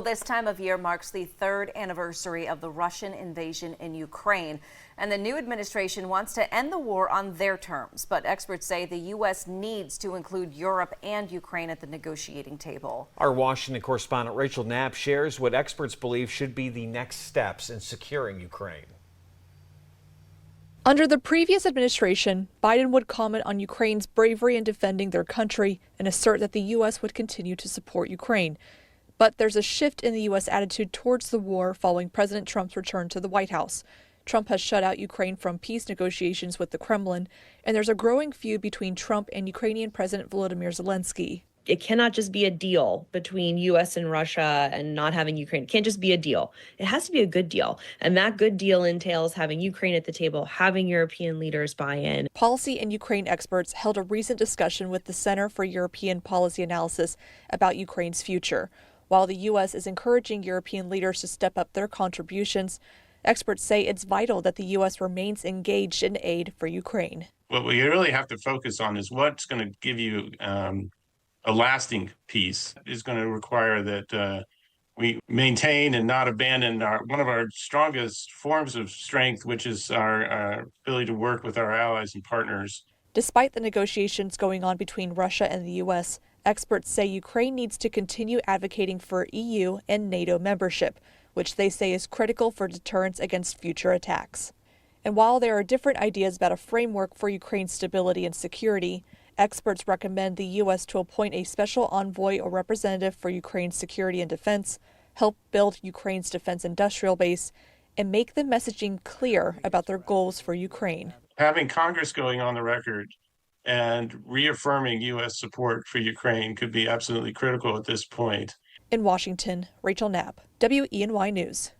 This time of year marks the third anniversary of the Russian invasion in Ukraine, and the new administration wants to end the war on their terms. But experts say the U.S. needs to include Europe and Ukraine at the negotiating table. Our Washington correspondent Rachel Knapp shares what experts believe should be the next steps in securing Ukraine. Under the previous administration, Biden would comment on Ukraine's bravery in defending their country and assert that the U.S. would continue to support Ukraine. But there's a shift in the U.S. attitude towards the war following President Trump's return to the White House. Trump has shut out Ukraine from peace negotiations with the Kremlin, and there's a growing feud between Trump and Ukrainian President Volodymyr Zelensky. It cannot just be a deal between U.S. and Russia and not having Ukraine. It can't just be a deal. It has to be a good deal. And that good deal entails having Ukraine at the table, having European leaders buy in. Policy and Ukraine experts held a recent discussion with the Center for European Policy Analysis about Ukraine's future. While the U.S. is encouraging European leaders to step up their contributions, experts say it's vital that the U.S. remains engaged in aid for Ukraine. What we really have to focus on is what's going to give you a lasting peace. It's going to require that we maintain and not abandon one of our strongest forms of strength, which is our ability to work with our allies and partners. Despite the negotiations going on between Russia and the U.S., experts say Ukraine needs to continue advocating for EU and NATO membership, which they say is critical for deterrence against future attacks. And while there are different ideas about a framework for Ukraine's stability and security, experts recommend the U.S. to appoint a special envoy or representative for Ukraine's security and defense, help build Ukraine's defense industrial base, and make the messaging clear about their goals for Ukraine. Having Congress going on the record and reaffirming U.S. support for Ukraine could be absolutely critical at this point. In Washington, Rachel Knapp, WENY News.